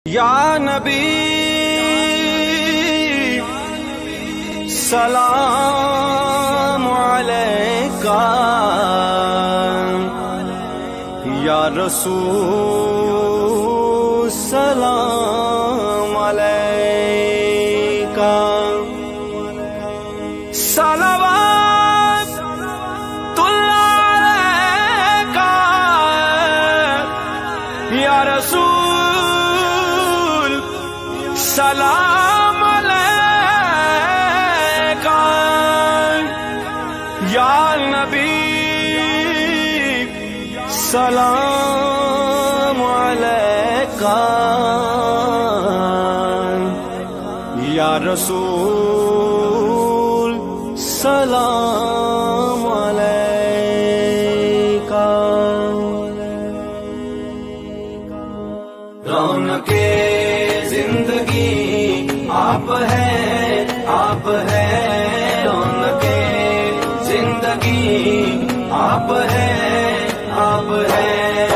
یا نبی سلام علیکہ، یا رسول سلام علیکہ، صلوات اللہ علیکہ یا رسول سلام علیکہ، یا نبی سلام علیکہ، یا رسول سلام علیکہ۔ رونق زندگی آپ ہے، آپ ہے، رونق زندگی آپ ہے، آپ ہے۔